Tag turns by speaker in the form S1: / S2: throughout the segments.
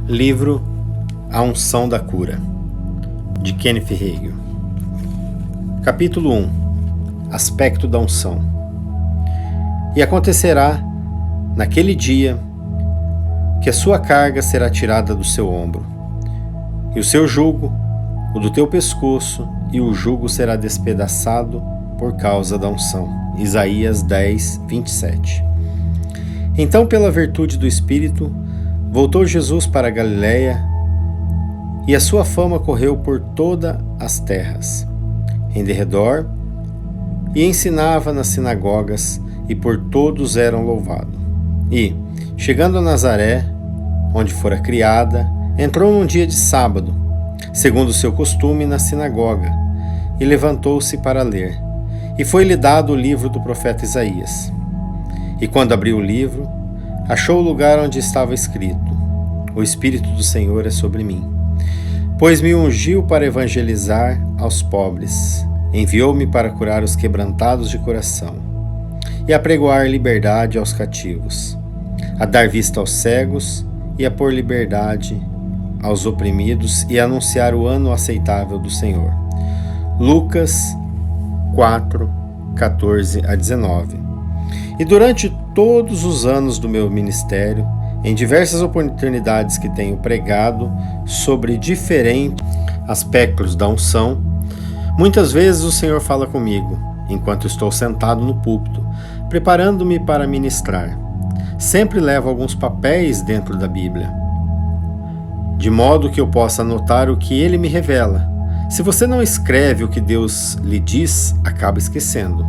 S1: Livro A Unção da Cura, de Kenneth Hagin. Capítulo 1. Aspecto da unção. E acontecerá, naquele dia, que a sua carga será tirada do seu ombro, e o seu jugo, o do teu pescoço, e o jugo será despedaçado por causa da unção. Isaías 10, 27. Então, pela virtude do Espírito, voltou Jesus para a Galiléia, e a sua fama correu por todas as terras, em derredor, e ensinava nas sinagogas, e por todos eram louvado. E, chegando a Nazaré, onde fora criada, entrou num dia de sábado, segundo o seu costume, na sinagoga, e levantou-se para ler. E foi-lhe dado o livro do profeta Isaías. E quando abriu o livro, achou o lugar onde estava escrito: O Espírito do Senhor é sobre mim, pois me ungiu para evangelizar aos pobres, enviou-me para curar os quebrantados de coração, e a pregoar liberdade aos cativos, a dar vista aos cegos, e a pôr liberdade aos oprimidos, e a anunciar o ano aceitável do Senhor. Lucas 4, 14 a 19. E durante todos os anos do meu ministério, em diversas oportunidades que tenho pregado sobre diferentes aspectos da unção, muitas vezes o Senhor fala comigo, enquanto estou sentado no púlpito, preparando-me para ministrar. Sempre levo alguns papéis dentro da Bíblia, de modo que eu possa anotar o que Ele me revela. Se você não escreve o que Deus lhe diz, acaba esquecendo.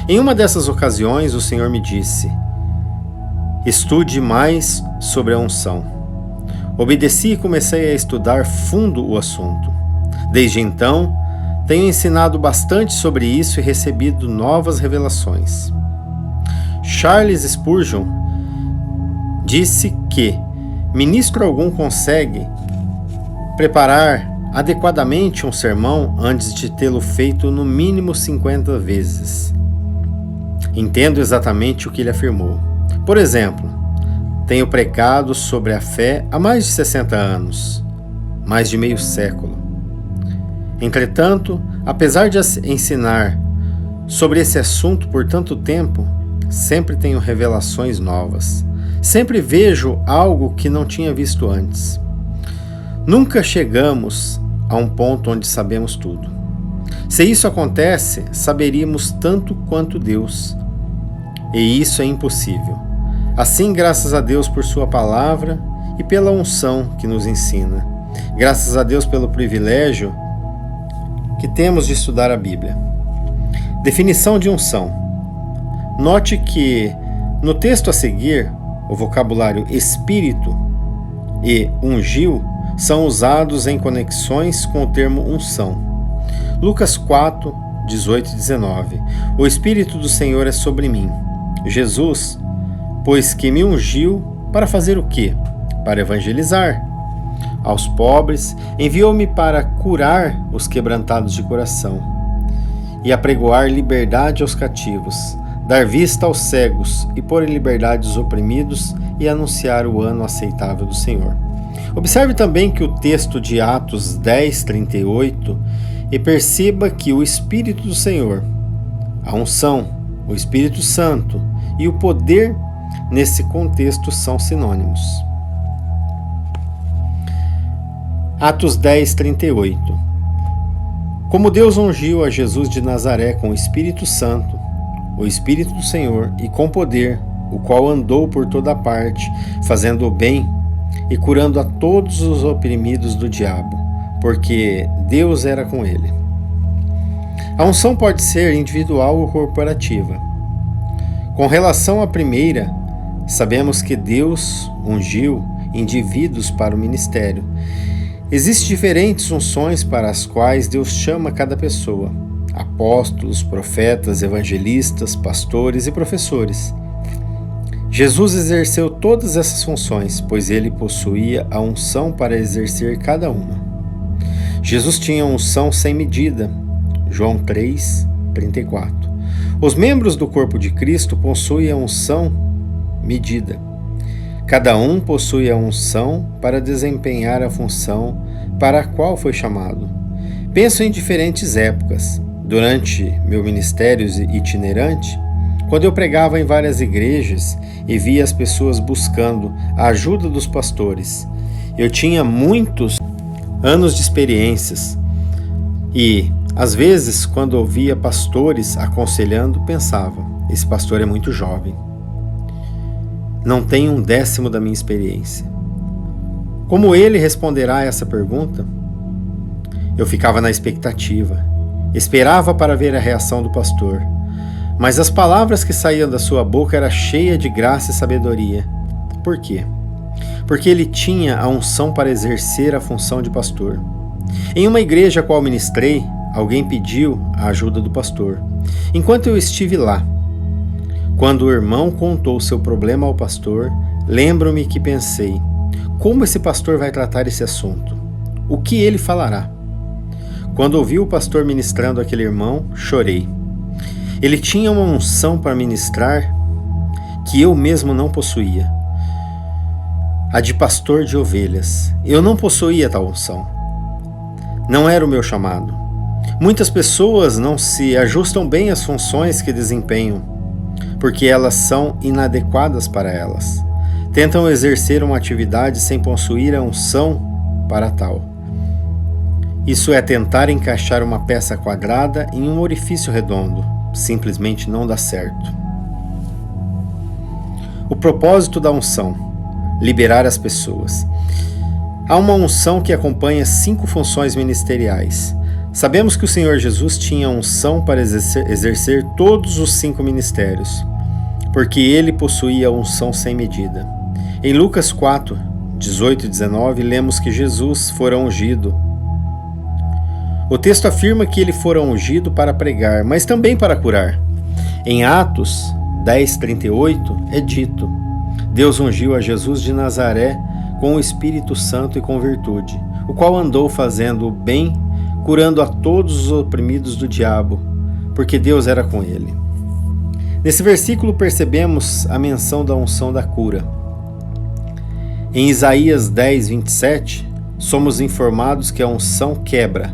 S1: Em uma dessas ocasiões, o Senhor me disse: estude mais sobre a unção. Obedeci e comecei a estudar fundo o assunto. Desde então, tenho ensinado bastante sobre isso e recebido novas revelações. Charles Spurgeon disse que ministro algum consegue preparar adequadamente um sermão antes de tê-lo feito no mínimo 50 vezes. Entendo exatamente o que ele afirmou. Por exemplo, tenho pregado sobre a fé há mais de 60 anos, mais de meio século. Entretanto, apesar de ensinar sobre esse assunto por tanto tempo, sempre tenho revelações novas. Sempre vejo algo que não tinha visto antes. Nunca chegamos a um ponto onde sabemos tudo. Se isso acontece, saberíamos tanto quanto Deus. E isso é impossível. Assim, graças a Deus por sua palavra e pela unção que nos ensina. Graças a Deus pelo privilégio que temos de estudar a Bíblia. Definição de unção. Note que no texto a seguir, o vocabulário espírito e ungiu são usados em conexões com o termo unção. Lucas 4, 18 e 19. O Espírito do Senhor é sobre mim. Jesus, pois que me ungiu para fazer o quê? Para evangelizar aos pobres, enviou-me para curar os quebrantados de coração e apregoar liberdade aos cativos, dar vista aos cegos e pôr em liberdade os oprimidos e anunciar o ano aceitável do Senhor. Observe também que o texto de Atos 10, 38 e perceba que o Espírito do Senhor, a unção, o Espírito Santo e o poder nesse contexto são sinônimos. Atos 10, 38. Como Deus ungiu a Jesus de Nazaré com o Espírito Santo, o Espírito do Senhor e com poder, o qual andou por toda parte, fazendo o bem e curando a todos os oprimidos do diabo, porque Deus era com ele. A unção pode ser individual ou corporativa. Com relação à primeira, sabemos que Deus ungiu indivíduos para o ministério. Existem diferentes unções para as quais Deus chama cada pessoa: apóstolos, profetas, evangelistas, pastores e professores. Jesus exerceu todas essas funções, pois ele possuía a unção para exercer cada uma. Jesus tinha unção sem medida. João 3, 34. Os membros do corpo de Cristo possuem a unção medida. Cada um possui a unção para desempenhar a função para a qual foi chamado. Penso em diferentes épocas. Durante meu ministério itinerante, quando eu pregava em várias igrejas e via as pessoas buscando a ajuda dos pastores, eu tinha muitos anos de experiências e, às vezes, quando ouvia pastores aconselhando, pensava: esse pastor é muito jovem. Não tem 1/10 da minha experiência. Como ele responderá a essa pergunta? Eu ficava na expectativa. Esperava para ver a reação do pastor. Mas as palavras que saíam da sua boca eram cheias de graça e sabedoria. Por quê? Porque ele tinha a unção para exercer a função de pastor. Em uma igreja a qual ministrei, alguém pediu a ajuda do pastor. Enquanto eu estive lá, quando o irmão contou seu problema ao pastor, lembro-me que pensei: como esse pastor vai tratar esse assunto? O que ele falará? Quando ouvi o pastor ministrando aquele irmão, chorei. Ele tinha uma unção para ministrar que eu mesmo não possuía. A de pastor de ovelhas. Eu não possuía tal unção. Não era o meu chamado. Muitas pessoas não se ajustam bem às funções que desempenham, porque elas são inadequadas para elas. Tentam exercer uma atividade sem possuir a unção para tal. Isso é tentar encaixar uma peça quadrada em um orifício redondo. Simplesmente não dá certo. O propósito da unção: liberar as pessoas. Há uma unção que acompanha 5 funções ministeriais. Sabemos que o Senhor Jesus tinha unção para exercer todos os 5 ministérios, porque ele possuía a unção sem medida. Em Lucas 4, 18 e 19, lemos que Jesus fora ungido. O texto afirma que ele fora ungido para pregar, mas também para curar. Em Atos 10, 38, é dito: Deus ungiu a Jesus de Nazaré com o Espírito Santo e com virtude, o qual andou fazendo o bem, curando a todos os oprimidos do diabo, porque Deus era com ele. Nesse versículo percebemos a menção da unção da cura. Em Isaías 10, 27, somos informados que a unção quebra,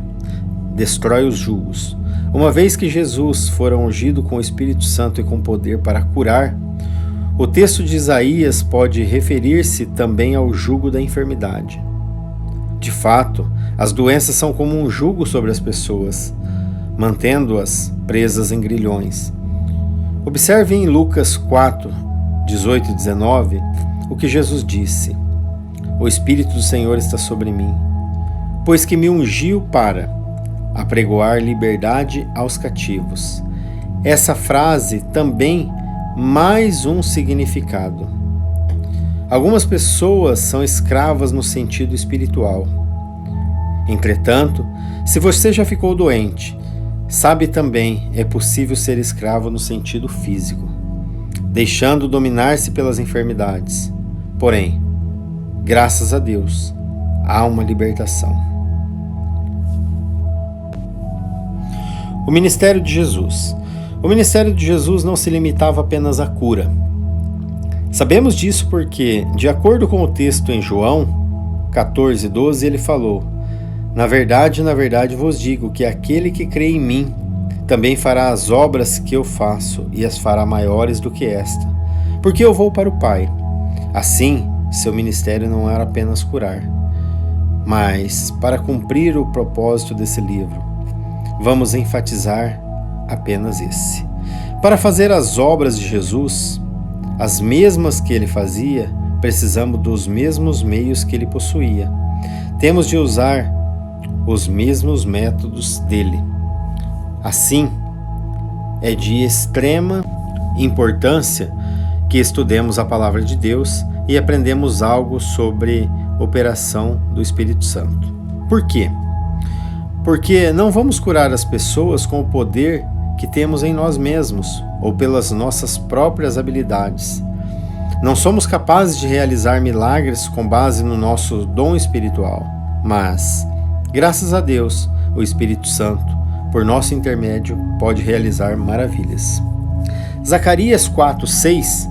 S1: destrói os jugos. Uma vez que Jesus fora ungido com o Espírito Santo e com poder para curar, o texto de Isaías pode referir-se também ao jugo da enfermidade. De fato, as doenças são como um jugo sobre as pessoas, mantendo-as presas em grilhões. Observe em Lucas 4, 18 e 19, o que Jesus disse: O Espírito do Senhor está sobre mim, pois que me ungiu para apregoar liberdade aos cativos. Essa frase também mais um significado. Algumas pessoas são escravas no sentido espiritual. Entretanto, se você já ficou doente, sabe também é possível ser escravo no sentido físico, deixando dominar-se pelas enfermidades. Porém, graças a Deus, há uma libertação. O ministério de Jesus. O ministério de Jesus não se limitava apenas à cura. Sabemos disso porque, de acordo com o texto em João 14, 12, ele falou: na verdade vos digo que aquele que crê em mim também fará as obras que eu faço e as fará maiores do que esta, porque eu vou para o Pai. Assim, seu ministério não era apenas curar, mas para cumprir o propósito desse livro, vamos enfatizar apenas esse. Para fazer as obras de Jesus, as mesmas que ele fazia, precisamos dos mesmos meios que ele possuía. Temos de usar os mesmos métodos dele. Assim, é de extrema importância que estudemos a palavra de Deus e aprendemos algo sobre a operação do Espírito Santo. Por quê? Porque não vamos curar as pessoas com o poder que temos em nós mesmos ou pelas nossas próprias habilidades. Não somos capazes de realizar milagres com base no nosso dom espiritual, mas, graças a Deus, o Espírito Santo, por nosso intermédio, pode realizar maravilhas. Zacarias 4, 6: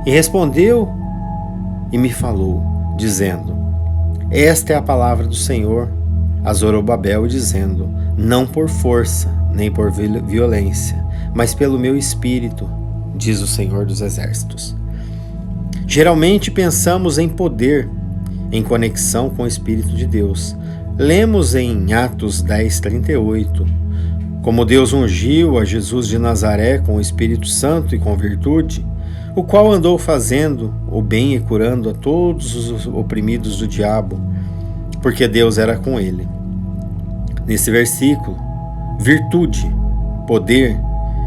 S1: E respondeu e me falou, dizendo: esta é a palavra do Senhor a Zorobabel, dizendo: não por força, nem por violência, mas pelo meu espírito, diz o Senhor dos Exércitos. Geralmente pensamos em poder, em conexão com o Espírito de Deus. Lemos em Atos 10:38, como Deus ungiu a Jesus de Nazaré com o Espírito Santo e com virtude, o qual andou fazendo o bem e curando a todos os oprimidos do diabo, porque Deus era com ele. Nesse versículo, virtude, poder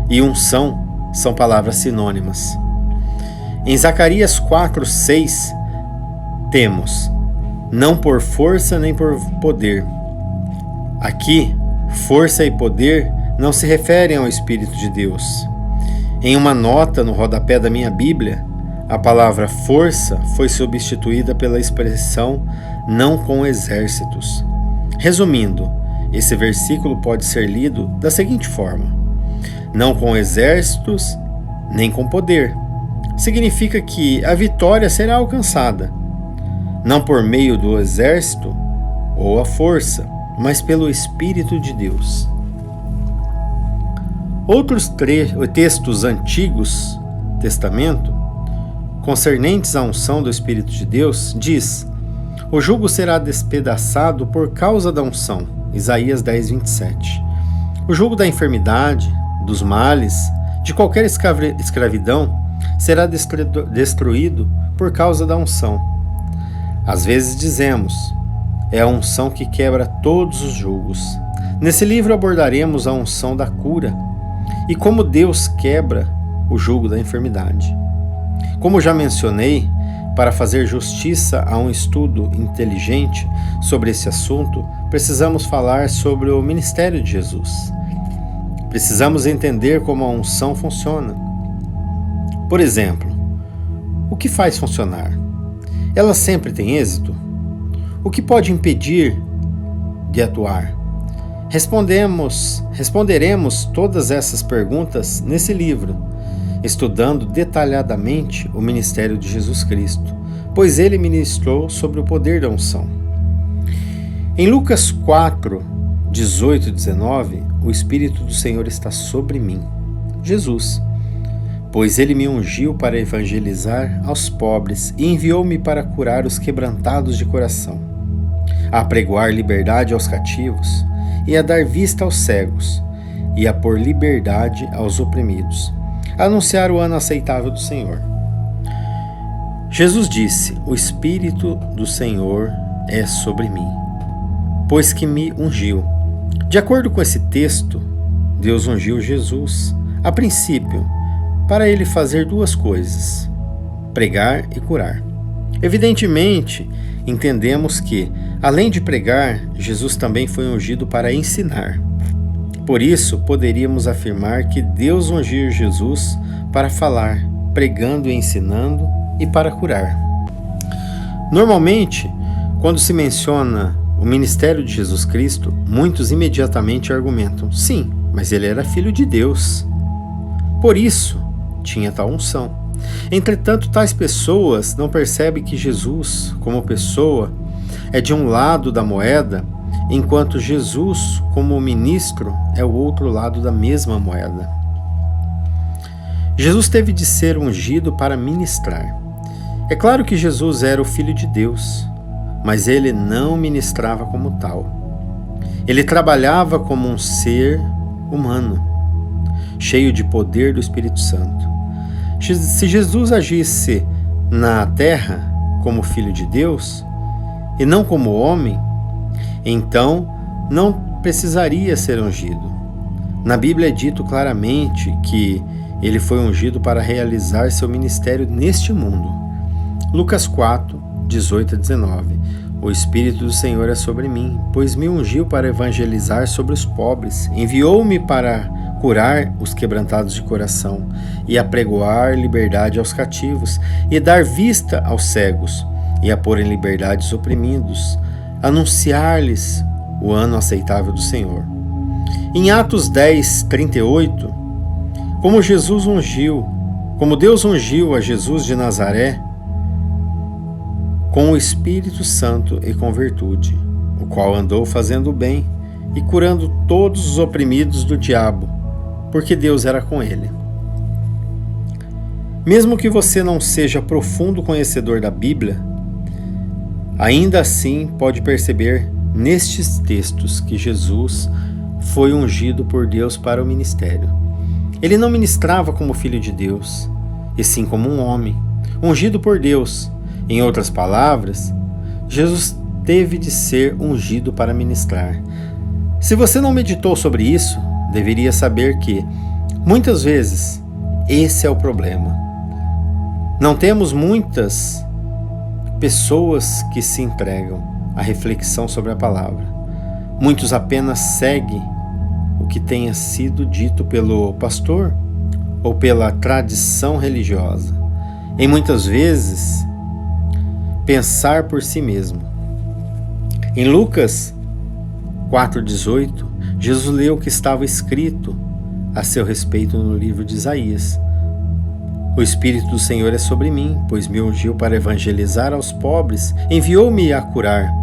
S1: e unção são palavras sinônimas. Em Zacarias 4:6, temos: não por força nem por poder. Aqui, força e poder não se referem ao Espírito de Deus. Em uma nota no rodapé da minha Bíblia, a palavra força foi substituída pela expressão não com exércitos. Resumindo, esse versículo pode ser lido da seguinte forma: não com exércitos, nem com poder. Significa que a vitória será alcançada, não por meio do exército ou a força, mas pelo Espírito de Deus. Outros textos antigos, Testamento, concernentes à unção do Espírito de Deus, diz: o jugo será despedaçado por causa da unção, Isaías 10:27. O jugo da enfermidade, dos males, de qualquer escravidão, será destruído por causa da unção. Às vezes dizemos: é a unção que quebra todos os jugos. Nesse livro abordaremos a unção da cura e como Deus quebra o jugo da enfermidade. Como já mencionei, para fazer justiça a um estudo inteligente sobre esse assunto, precisamos falar sobre o ministério de Jesus. Precisamos entender como a unção funciona. Por exemplo, o que faz funcionar? Ela sempre tem êxito? O que pode impedir de atuar? Responderemos todas essas perguntas nesse livro, estudando detalhadamente o ministério de Jesus Cristo, pois ele ministrou sobre o poder da unção. Em Lucas 4:18 e 19, o Espírito do Senhor está sobre mim, Jesus, pois ele me ungiu para evangelizar aos pobres e enviou-me para curar os quebrantados de coração, a apregoar liberdade aos cativos e a dar vista aos cegos, e a pôr liberdade aos oprimidos, a anunciar o ano aceitável do Senhor. Jesus disse: o Espírito do Senhor é sobre mim, pois que me ungiu. De acordo com esse texto, Deus ungiu Jesus, a princípio, para ele fazer duas coisas: pregar e curar. Evidentemente, entendemos que, além de pregar, Jesus também foi ungido para ensinar. Por isso, poderíamos afirmar que Deus ungiu Jesus para falar, pregando e ensinando, e para curar. Normalmente, quando se menciona o ministério de Jesus Cristo, muitos imediatamente argumentam: sim, mas ele era filho de Deus. Por isso, tinha tal unção. Entretanto, tais pessoas não percebem que Jesus, como pessoa, é de um lado da moeda, enquanto Jesus, como ministro, é o outro lado da mesma moeda. Jesus teve de ser ungido para ministrar. É claro que Jesus era o Filho de Deus, mas ele não ministrava como tal. Ele trabalhava como um ser humano, cheio de poder do Espírito Santo. Se Jesus agisse na terra como Filho de Deus, e não como homem, então não precisaria ser ungido. Na Bíblia é dito claramente que ele foi ungido para realizar seu ministério neste mundo. Lucas 4:18 a 19. O Espírito do Senhor é sobre mim, pois me ungiu para evangelizar sobre os pobres, enviou-me para curar os quebrantados de coração, e apregoar liberdade aos cativos, e dar vista aos cegos, e a pôr em liberdade os oprimidos, anunciar-lhes o ano aceitável do Senhor. Em Atos 10:38, como Deus ungiu a Jesus de Nazaré com o Espírito Santo e com virtude, o qual andou fazendo o bem e curando todos os oprimidos do diabo, porque Deus era com ele. Mesmo que você não seja profundo conhecedor da Bíblia, ainda assim pode perceber nestes textos que Jesus foi ungido por Deus para o ministério. Ele não ministrava como filho de Deus, e sim como um homem, ungido por Deus. Em outras palavras, Jesus teve de ser ungido para ministrar. Se você não meditou sobre isso, deveria saber que, muitas vezes, esse é o problema. Não temos muitas pessoas que se entregam à reflexão sobre a palavra. Muitos apenas seguem o que tenha sido dito pelo pastor ou pela tradição religiosa. E muitas vezes, pensar por si mesmo. Em Lucas 4,18, Jesus leu o que estava escrito a seu respeito no livro de Isaías. O Espírito do Senhor é sobre mim, pois me ungiu para evangelizar aos pobres, enviou-me a curar.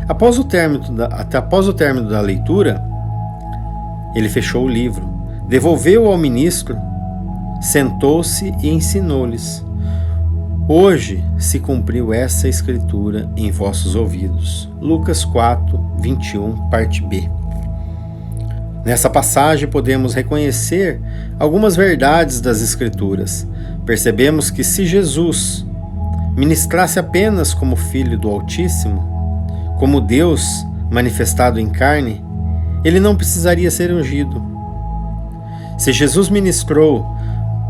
S1: Após o término da leitura, ele fechou o livro, devolveu-o ao ministro, sentou-se e ensinou-lhes: Hoje se cumpriu essa escritura em vossos ouvidos. Lucas 4, 21, parte B. Nessa passagem podemos reconhecer algumas verdades das Escrituras. Percebemos que se Jesus ministrasse apenas como Filho do Altíssimo, como Deus manifestado em carne, ele não precisaria ser ungido. Se Jesus ministrou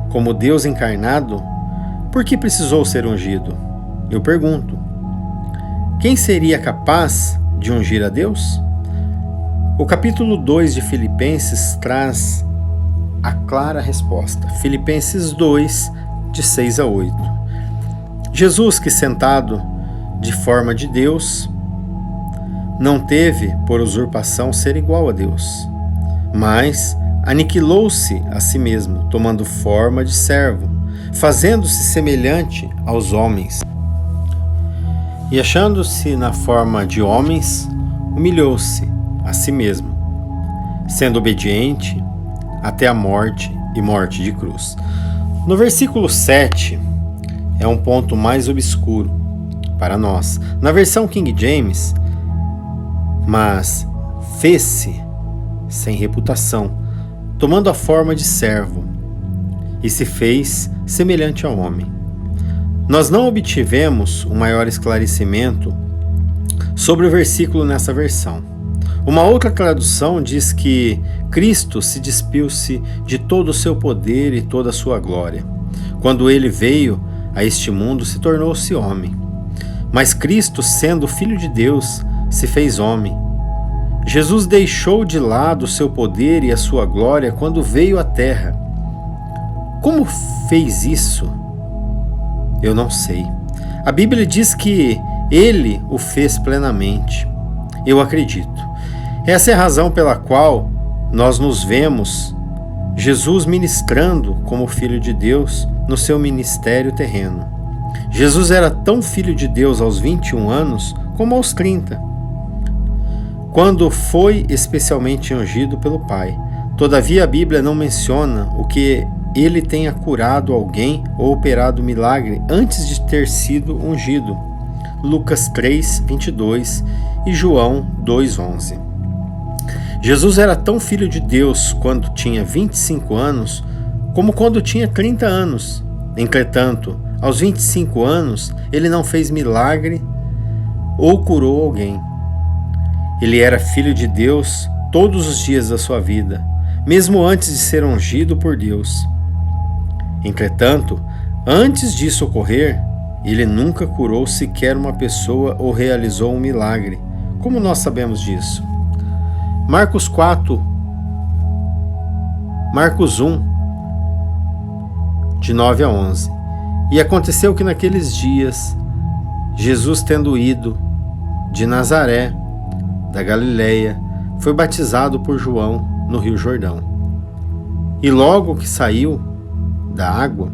S1: como Deus encarnado, por que precisou ser ungido? Eu pergunto: quem seria capaz de ungir a Deus? O capítulo 2 de Filipenses traz a clara resposta. Filipenses 2, de 6 a 8. Jesus, que sentado de forma de Deus, não teve por usurpação ser igual a Deus, mas aniquilou-se a si mesmo, tomando forma de servo, fazendo-se semelhante aos homens. E achando-se na forma de homens, humilhou-se a si mesmo, sendo obediente até a morte e morte de cruz. No versículo 7 é um ponto mais obscuro para nós. Na versão King James, mas fez-se sem reputação, tomando a forma de servo, e se fez semelhante ao homem. Nós não obtivemos um maior esclarecimento sobre o versículo nessa versão. Uma outra tradução diz que Cristo se despiu-se de todo o seu poder e toda a sua glória. Quando ele veio a este mundo, se tornou-se homem. Mas Cristo, sendo Filho de Deus, se fez homem. Jesus deixou de lado o seu poder e a sua glória quando veio à terra. Como fez isso? Eu não sei. A Bíblia diz que ele o fez plenamente. Eu acredito. Essa é a razão pela qual nós nos vemos Jesus ministrando como Filho de Deus no seu ministério terreno. Jesus era tão Filho de Deus aos 21 anos como aos 30, quando foi especialmente ungido pelo Pai. Todavia a Bíblia não menciona o que ele tenha curado alguém ou operado milagre antes de ter sido ungido. Lucas 3, 22 e João 2, 11. Jesus era tão Filho de Deus quando tinha 25 anos como quando tinha 30 anos. Entretanto, aos 25 anos, ele não fez milagre ou curou alguém. Ele era Filho de Deus todos os dias da sua vida, mesmo antes de ser ungido por Deus. Entretanto, antes disso ocorrer, ele nunca curou sequer uma pessoa ou realizou um milagre. Como nós sabemos disso? Marcos 1, de 9 a 11. E aconteceu que naqueles dias, Jesus, tendo ido de Nazaré, da Galileia, foi batizado por João no Rio Jordão. E logo que saiu da água,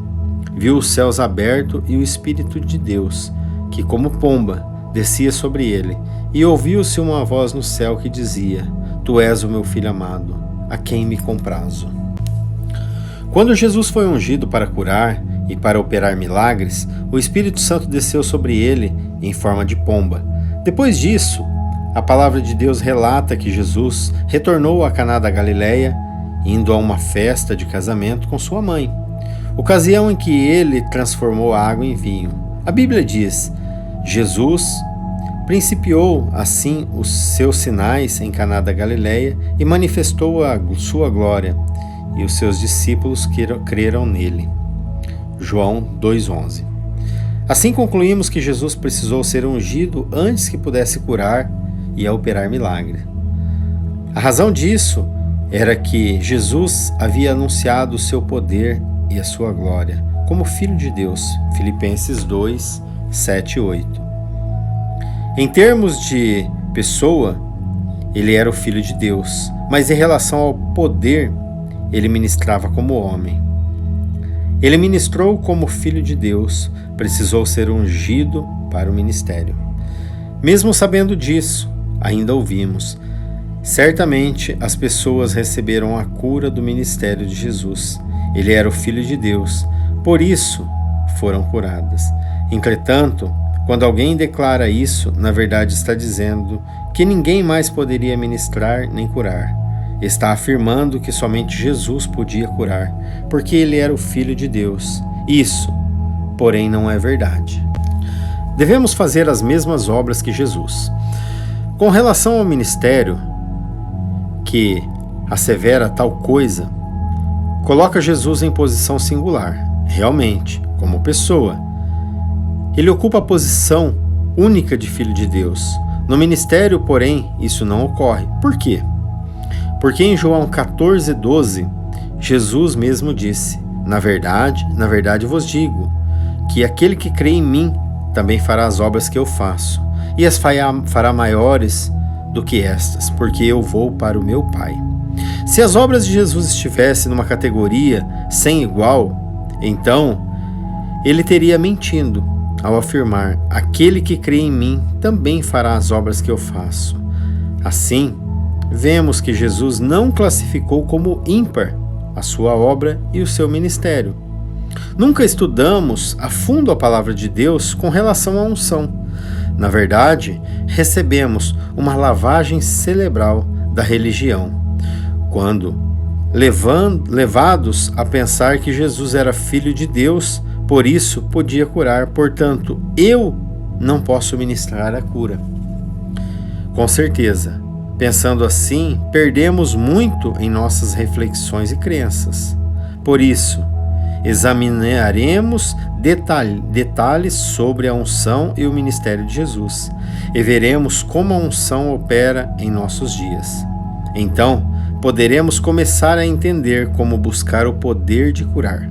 S1: viu os céus abertos e o Espírito de Deus, que, como pomba, descia sobre ele, e ouviu-se uma voz no céu que dizia: Tu és o meu filho amado, a quem me comprazo. Quando Jesus foi ungido para curar e para operar milagres, o Espírito Santo desceu sobre ele em forma de pomba. Depois disso, a palavra de Deus relata que Jesus retornou a Caná da Galileia, indo a uma festa de casamento com sua mãe, ocasião em que ele transformou a água em vinho. A Bíblia diz: Jesus principiou assim os seus sinais em Caná da Galileia e manifestou a sua glória, e os seus discípulos creram nele. João 2,11. Assim concluímos que Jesus precisou ser ungido antes que pudesse curar e operar milagre. A razão disso era que Jesus havia anunciado o seu poder e a sua glória como Filho de Deus. Filipenses 2, 7 e 8. Em termos de pessoa, ele era o Filho de Deus, mas em relação ao poder, ele ministrava como homem. Ele ministrou como Filho de Deus, precisou ser ungido para o ministério. Mesmo sabendo disso, ainda ouvimos: certamente as pessoas receberam a cura do ministério de Jesus. Ele era o Filho de Deus, por isso foram curadas. Entretanto, quando alguém declara isso, na verdade está dizendo que ninguém mais poderia ministrar nem curar. Está afirmando que somente Jesus podia curar, porque ele era o Filho de Deus. Isso, porém, não é verdade. Devemos fazer as mesmas obras que Jesus. Com relação ao ministério, que assevera tal coisa, coloca Jesus em posição singular, realmente, como pessoa. Ele ocupa a posição única de Filho de Deus. No ministério, porém, isso não ocorre. Por quê? Porque em João 14,12, Jesus mesmo disse: na verdade vos digo, que aquele que crê em mim também fará as obras que eu faço, e as fará maiores do que estas, porque eu vou para o meu Pai. Se as obras de Jesus estivessem numa categoria sem igual, então ele teria mentindo ao afirmar: aquele que crê em mim também fará as obras que eu faço. Assim, vemos que Jesus não classificou como ímpar a sua obra e o seu ministério. Nunca estudamos a fundo a palavra de Deus com relação à unção. Na verdade, recebemos uma lavagem cerebral da religião, quando, levados a pensar que Jesus era Filho de Deus, por isso podia curar, portanto, eu não posso ministrar a cura. Com certeza, pensando assim, perdemos muito em nossas reflexões e crenças. Por isso, examinaremos detalhes sobre a unção e o ministério de Jesus, e veremos como a unção opera em nossos dias. Então, poderemos começar a entender como buscar o poder de curar.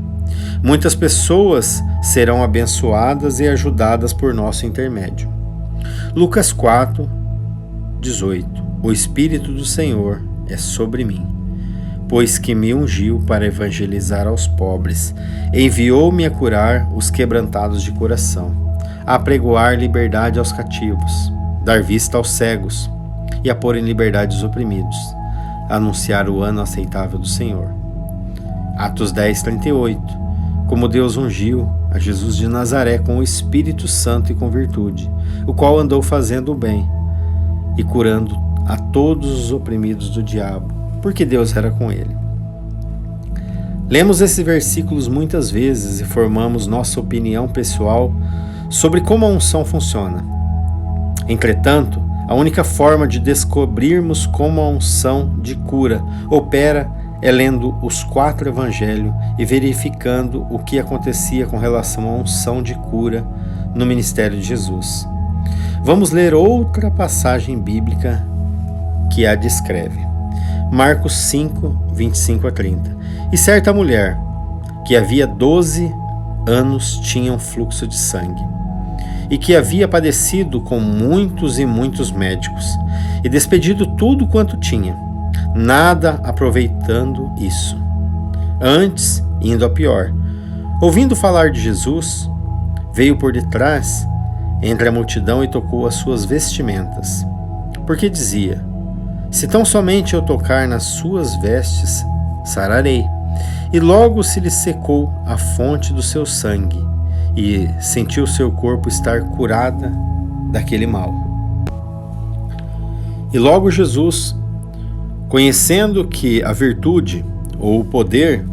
S1: Muitas pessoas serão abençoadas e ajudadas por nosso intermédio. Lucas 4, 18. O Espírito do Senhor é sobre mim, pois que me ungiu para evangelizar aos pobres, enviou-me a curar os quebrantados de coração, a apregoar liberdade aos cativos, dar vista aos cegos e a pôr em liberdade os oprimidos, a anunciar o ano aceitável do Senhor. Atos 10, 38. Como Deus ungiu a Jesus de Nazaré com o Espírito Santo e com virtude, o qual andou fazendo o bem e curando a todos os oprimidos do diabo, porque Deus era com ele. Lemos esses versículos muitas vezes e formamos nossa opinião pessoal sobre como a unção funciona. Entretanto, a única forma de descobrirmos como a unção de cura opera é lendo os 4 evangelhos e verificando o que acontecia com relação à unção de cura no ministério de Jesus. Vamos ler outra passagem bíblica que a descreve. Marcos 5, 25 a 30. E certa mulher, que havia 12 anos tinha um fluxo de sangue, e que havia padecido com muitos e muitos médicos, e despedido tudo quanto tinha, nada aproveitando isso. Antes, indo a pior, ouvindo falar de Jesus, veio por detrás entre a multidão e tocou as suas vestimentas, porque dizia: se tão somente eu tocar nas suas vestes, sararei. E logo se lhe secou a fonte do seu sangue, e sentiu seu corpo estar curada daquele mal. E logo Jesus, conhecendo que a virtude, ou o poder,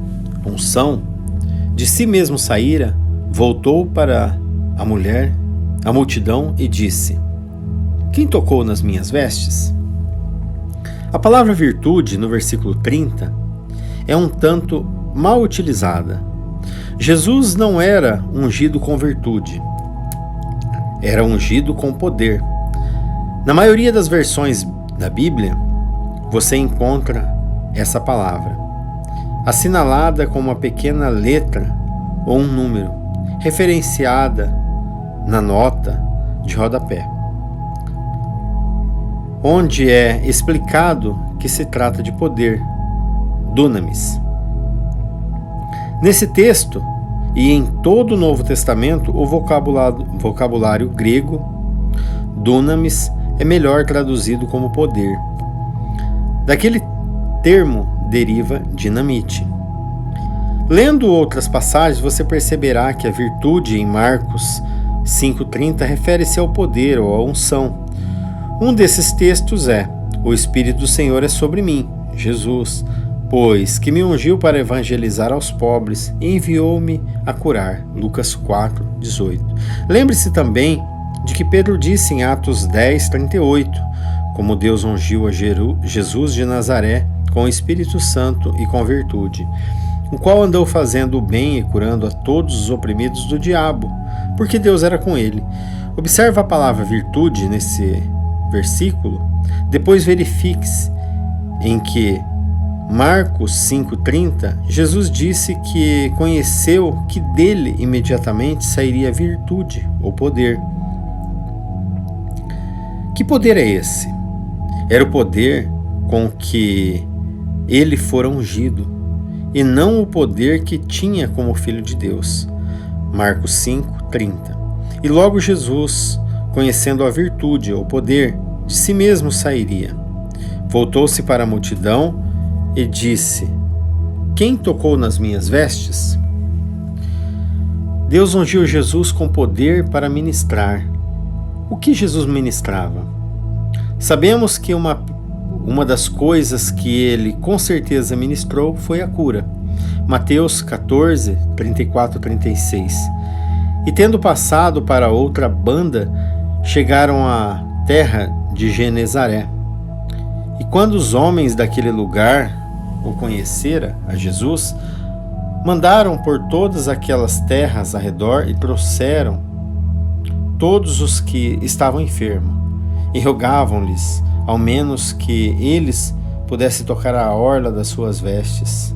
S1: unção, de si mesmo saíra, voltou para a mulher, a multidão, e disse: quem tocou nas minhas vestes? A palavra virtude, no versículo 30, é um tanto mal utilizada. Jesus não era ungido com virtude, era ungido com poder. Na maioria das versões da Bíblia, você encontra essa palavra, assinalada com uma pequena letra ou um número, referenciada na nota de rodapé, onde é explicado que se trata de poder, dunamis. Nesse texto, e em todo o Novo Testamento, o vocabulário grego, dunamis, é melhor traduzido como poder. Daquele termo deriva dinamite. Lendo outras passagens, você perceberá que a virtude em Marcos 5,30 refere-se ao poder ou à unção. Um desses textos é: o Espírito do Senhor é sobre mim, Jesus, pois que me ungiu para evangelizar aos pobres e enviou-me a curar. Lucas 4,18. Lembre-se também de que Pedro disse em Atos 10,38, como Deus ungiu a Jesus de Nazaré com o Espírito Santo e com virtude, o qual andou fazendo o bem e curando a todos os oprimidos do diabo, porque Deus era com ele. Observe a palavra virtude nesse versículo, depois verifique-se em que Marcos 5,30, Jesus disse que conheceu que dele imediatamente sairia virtude ou poder. Que poder é esse? Era o poder com que ele fora ungido, e não o poder que tinha como Filho de Deus. Marcos 5,30. E logo Jesus, conhecendo a virtude ou poder, de si mesmo sairia. Voltou-se para a multidão e disse: quem tocou nas minhas vestes? Deus ungiu Jesus com poder para ministrar. O que Jesus ministrava? Sabemos que uma das coisas que ele com certeza ministrou foi a cura. Mateus 14, 34, 36. E tendo passado para outra banda, chegaram à terra de Genezaré. E quando os homens daquele lugar o conheceram, a Jesus, mandaram por todas aquelas terras ao redor e trouxeram todos os que estavam enfermos e rogavam-lhes, ao menos que eles pudessem tocar a orla das suas vestes.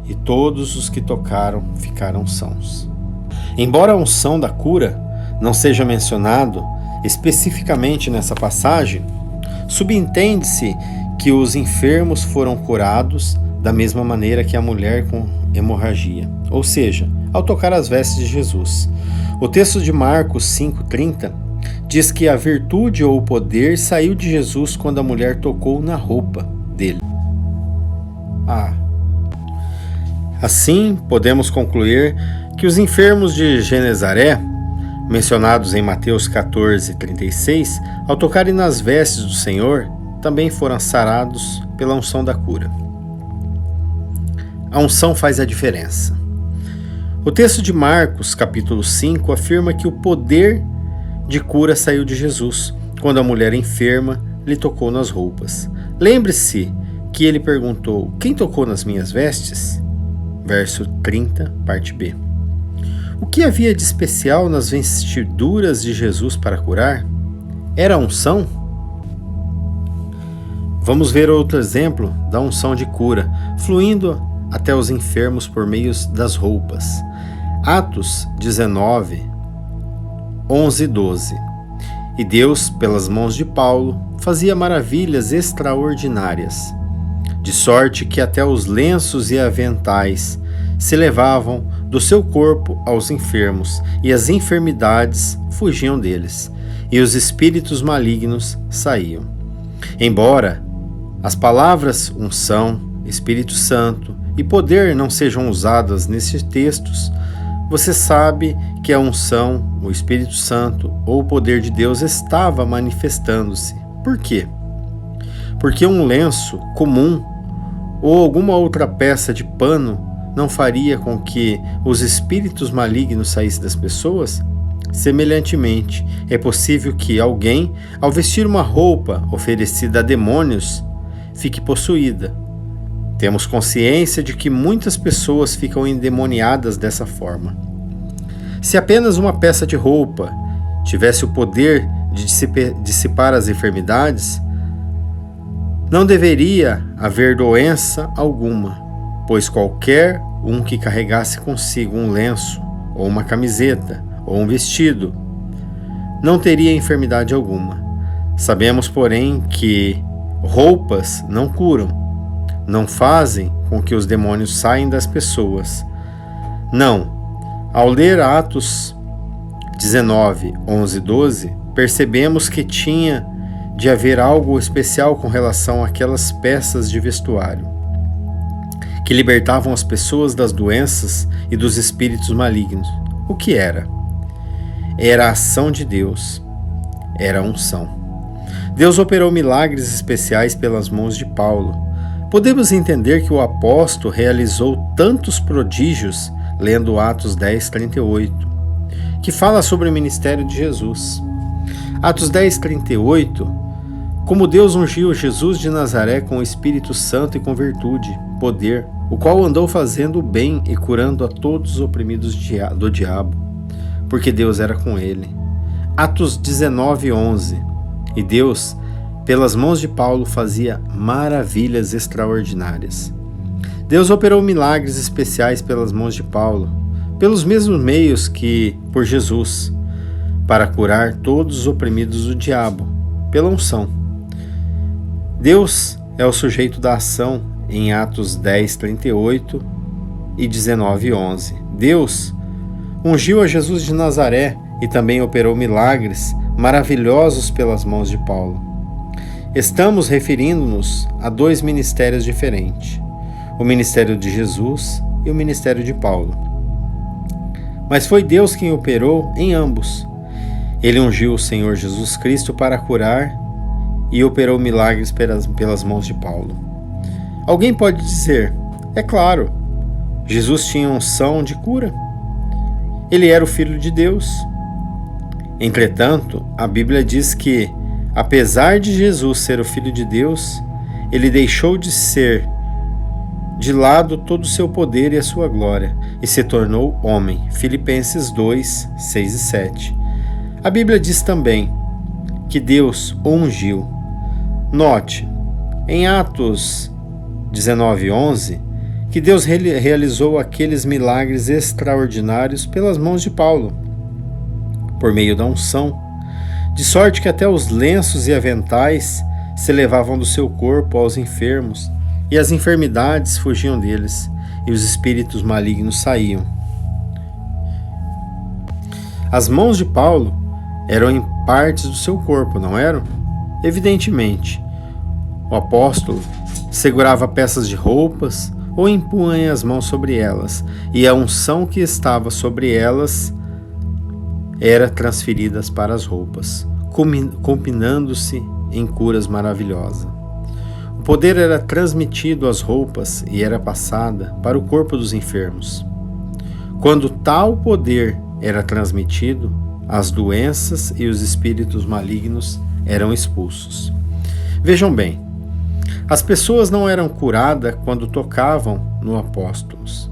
S1: E todos os que tocaram ficaram sãos. Embora a unção da cura não seja mencionado especificamente nessa passagem, subentende-se que os enfermos foram curados da mesma maneira que a mulher com hemorragia, ou seja, ao tocar as vestes de Jesus. O texto de Marcos 5,30 diz que a virtude ou o poder saiu de Jesus quando a mulher tocou na roupa dele. Assim, podemos concluir que os enfermos de Genezaré, mencionados em Mateus 14,36, ao tocarem nas vestes do Senhor, também foram sarados pela unção da cura. A unção faz a diferença. O texto de Marcos, capítulo 5, afirma que o poder de cura saiu de Jesus, quando a mulher enferma lhe tocou nas roupas. Lembre-se que ele perguntou: quem tocou nas minhas vestes? Verso 30, parte B. O que havia de especial nas vestiduras de Jesus para curar? Era a unção? Vamos ver outro exemplo da unção de cura, fluindo até os enfermos por meio das roupas. Atos 19, 11 e 12. E Deus, pelas mãos de Paulo, fazia maravilhas extraordinárias, de sorte que até os lenços e aventais se levavam do seu corpo aos enfermos, e as enfermidades fugiam deles. e os espíritos malignos saíam. Embora as palavras unção, Espírito Santo e poder não sejam usadas nesses textos, você sabe que a unção, o Espírito Santo ou o poder de Deus estava manifestando-se. Por quê? Porque um lenço comum ou alguma outra peça de pano não faria com que os espíritos malignos saíssem das pessoas? Semelhantemente, é possível que alguém, ao vestir uma roupa oferecida a demônios, fique possuída. Temos consciência de que muitas pessoas ficam endemoniadas dessa forma. Se apenas uma peça de roupa tivesse o poder de dissipar as enfermidades, não deveria haver doença alguma, pois qualquer um que carregasse consigo um lenço, ou uma camiseta, ou um vestido, não teria enfermidade alguma. Sabemos, porém, que roupas não curam, não fazem com que os demônios saiam das pessoas. Não. Ao ler Atos 19, 11 e 12, percebemos que tinha de haver algo especial com relação àquelas peças de vestuário que libertavam as pessoas das doenças e dos espíritos malignos. O que era? Era a ação de Deus. Era a unção. Deus operou milagres especiais pelas mãos de Paulo. Podemos entender que o apóstolo realizou tantos prodígios lendo Atos 10, 38, que fala sobre o ministério de Jesus. Atos 10, 38, como Deus ungiu Jesus de Nazaré com o Espírito Santo e com virtude, poder, o qual andou fazendo o bem e curando a todos os oprimidos do diabo, porque Deus era com ele. Atos 19, 11, e Deus, pelas mãos de Paulo, fazia maravilhas extraordinárias. Deus operou milagres especiais pelas mãos de Paulo, pelos mesmos meios que por Jesus, para curar todos os oprimidos do diabo, pela unção. Deus é o sujeito da ação em Atos 10, 38 e 19, 11. Deus ungiu a Jesus de Nazaré e também operou milagres maravilhosos pelas mãos de Paulo. Estamos referindo-nos a dois ministérios diferentes, o ministério de Jesus e o ministério de Paulo. Mas foi Deus quem operou em ambos. Ele ungiu o Senhor Jesus Cristo para curar e operou milagres pelas mãos de Paulo. Alguém pode dizer, é claro, Jesus tinha unção de cura. Ele era o Filho de Deus. Entretanto, a Bíblia diz que, apesar de Jesus ser o Filho de Deus, ele deixou de ser de lado todo o seu poder e a sua glória, e se tornou homem. Filipenses 2, 6 e 7. A Bíblia diz também que Deus o ungiu. Note, em Atos 19, 11, que Deus realizou aqueles milagres extraordinários pelas mãos de Paulo, por meio da unção, de sorte que até os lenços e aventais se levavam do seu corpo aos enfermos, e as enfermidades fugiam deles, e os espíritos malignos saíam. As mãos de Paulo eram em partes do seu corpo, não eram? Evidentemente, o apóstolo segurava peças de roupas ou impunha as mãos sobre elas, e a unção que estava sobre elas era transferida para as roupas, combinando-se em curas maravilhosas. O poder era transmitido às roupas e era passada para o corpo dos enfermos. Quando tal poder era transmitido, as doenças e os espíritos malignos eram expulsos. Vejam bem, as pessoas não eram curadas quando tocavam no apóstolos.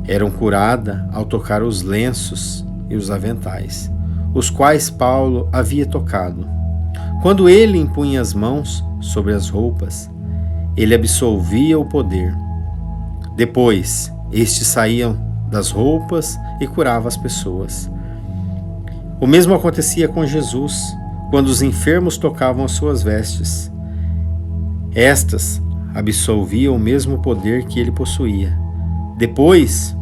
S1: Eram curadas ao tocar os lenços e os aventais, os quais Paulo havia tocado. Quando ele impunha as mãos sobre as roupas, ele absolvia o poder. Depois, estes saíam das roupas e curavam as pessoas. O mesmo acontecia com Jesus, quando os enfermos tocavam as suas vestes. Estas absolviam o mesmo poder que ele possuía. Depois,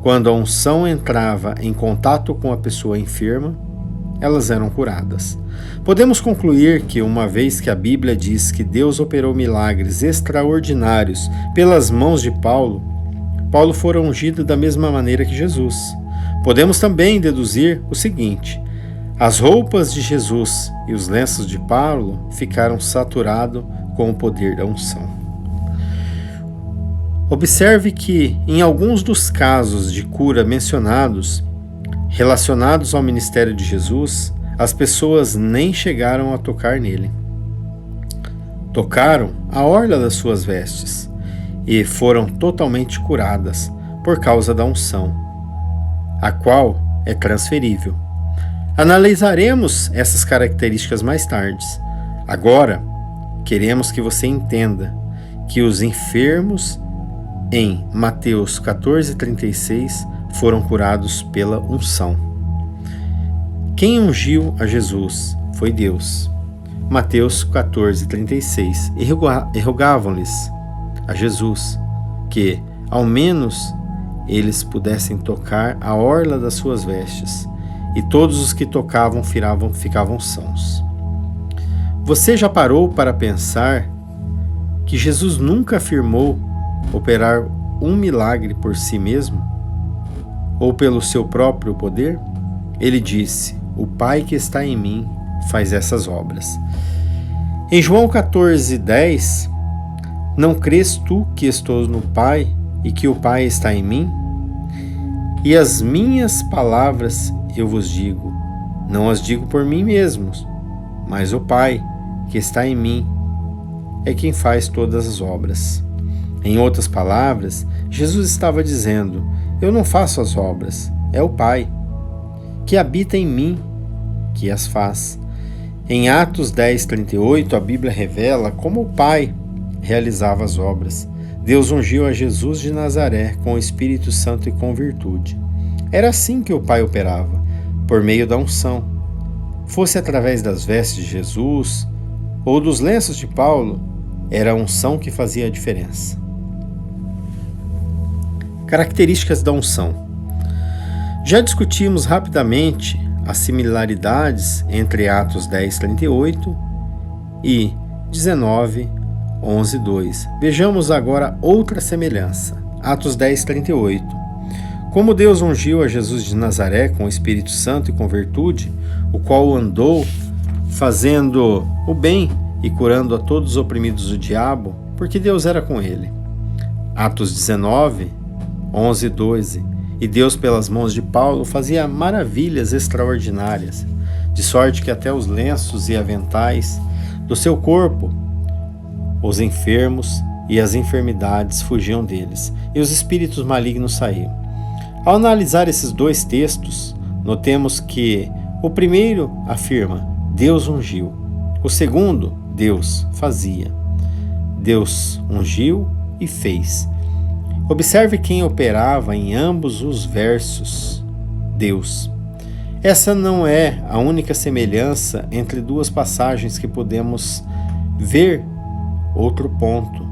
S1: quando a unção entrava em contato com a pessoa enferma, elas eram curadas. Podemos concluir que, uma vez que a Bíblia diz que Deus operou milagres extraordinários pelas mãos de Paulo, Paulo fora ungido da mesma maneira que Jesus. Podemos também deduzir o seguinte: as roupas de Jesus e os lenços de Paulo ficaram saturados com o poder da unção. Observe que, em alguns dos casos de cura mencionados, relacionados ao ministério de Jesus, as pessoas nem chegaram a tocar nele. Tocaram a orla das suas vestes e foram totalmente curadas por causa da unção, a qual é transferível. Analisaremos essas características mais tarde. Agora, queremos que você entenda que os enfermos em Mateus 14:36 foram curados pela unção. Quem ungiu a Jesus foi Deus. Mateus 14:36. E rogavam-lhes a Jesus que, ao menos, eles pudessem tocar a orla das suas vestes, e todos os que tocavam ficavam sãos. Você já parou para pensar que Jesus nunca afirmou operar um milagre por si mesmo ou pelo seu próprio poder? Ele disse: o Pai que está em mim faz essas obras. Em João 14:10, não crês tu que estou no Pai e que o Pai está em mim? E as minhas palavras eu vos digo, não as digo por mim mesmo, mas o Pai que está em mim é quem faz todas as obras. Em outras palavras, Jesus estava dizendo: eu não faço as obras, é o Pai que habita em mim que as faz. Em Atos 10:38, a Bíblia revela como o Pai realizava as obras. Deus ungiu a Jesus de Nazaré com o Espírito Santo e com virtude. Era assim que o Pai operava, por meio da unção. Fosse através das vestes de Jesus ou dos lenços de Paulo, era a unção que fazia a diferença. Características da unção. Já discutimos rapidamente as similaridades entre Atos 10:38 e 19:11:2. Vejamos agora outra semelhança. Atos 10:38. Como Deus ungiu a Jesus de Nazaré com o Espírito Santo e com virtude, o qual andou fazendo o bem e curando a todos os oprimidos do diabo, porque Deus era com ele. Atos 19:11-12. E Deus, pelas mãos de Paulo, fazia maravilhas extraordinárias, de sorte que até os lenços e aventais do seu corpo, os enfermos e as enfermidades fugiam deles, e os espíritos malignos saíam. Ao analisar esses dois textos, notemos que o primeiro afirma: Deus ungiu. O segundo, Deus fazia. Deus ungiu e fez. Observe quem operava em ambos os versos: Deus. Essa não é a única semelhança entre duas passagens que podemos ver. Outro ponto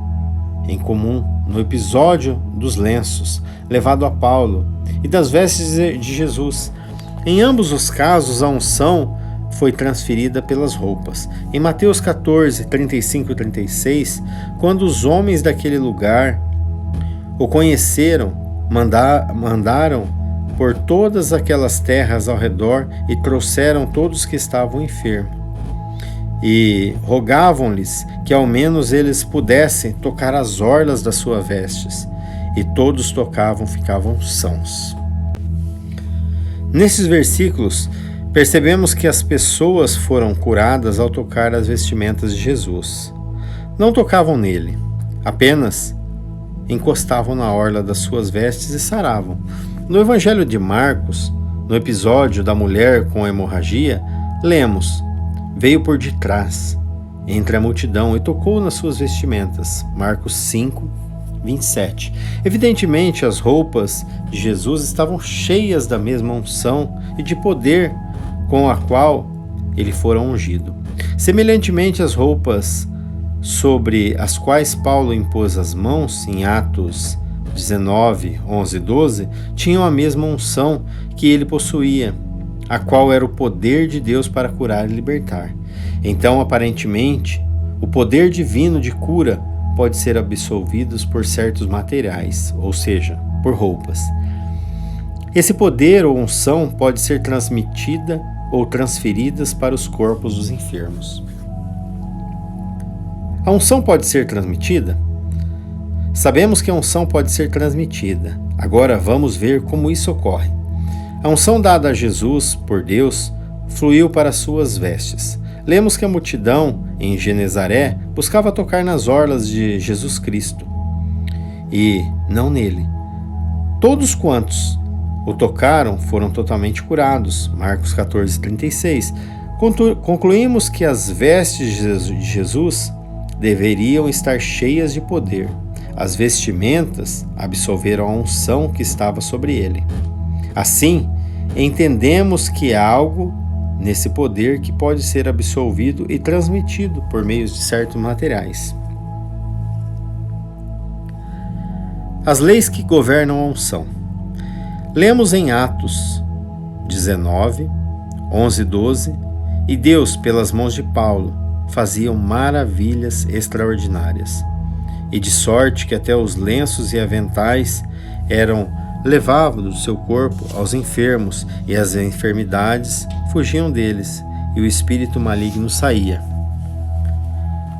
S1: em comum no episódio dos lenços levado a Paulo e das vestes de Jesus. Em ambos os casos, a unção foi transferida pelas roupas. Em Mateus 14:35 e 36, quando os homens daquele lugar o conheceram, mandaram por todas aquelas terras ao redor e trouxeram todos que estavam enfermos. E rogavam-lhes que ao menos eles pudessem tocar as orlas das suas vestes. E todos tocavam, ficavam sãos. Nesses versículos, percebemos que as pessoas foram curadas ao tocar as vestimentas de Jesus. Não tocavam nele, apenas encostavam na orla das suas vestes e saravam. No Evangelho de Marcos, no episódio da mulher com hemorragia, lemos: veio por detrás, entre a multidão, e tocou nas suas vestimentas. Marcos 5:27. Evidentemente, as roupas de Jesus estavam cheias da mesma unção e de poder com a qual ele fora ungido. Semelhantemente, as roupas sobre as quais Paulo impôs as mãos, em Atos 19:11-12, tinham a mesma unção que ele possuía. a qual era o poder de Deus para curar e libertar. Então, aparentemente, o poder divino de cura pode ser absolvido por certos materiais, ou seja, por roupas. Esse poder ou unção pode ser transmitida ou transferidas para os corpos dos enfermos. A unção pode ser transmitida? Sabemos que a unção pode ser transmitida. Agora vamos ver como isso ocorre. A unção dada a Jesus por Deus fluiu para suas vestes. Lemos que a multidão em Genezaré buscava tocar nas orlas de Jesus Cristo e não nele. Todos quantos o tocaram foram totalmente curados. Marcos 14:36. Concluímos que as vestes de Jesus deveriam estar cheias de poder. As vestimentas absolveram a unção que estava sobre ele. Assim, entendemos que há algo nesse poder que pode ser absolvido e transmitido por meio de certos materiais. As leis que governam a unção. Lemos em Atos 19, 11 e 12, e Deus, pelas mãos de Paulo, faziam maravilhas extraordinárias, e de sorte que até os lenços e aventais eram levados do seu corpo aos enfermos, e as enfermidades fugiam deles, e o espírito maligno saía.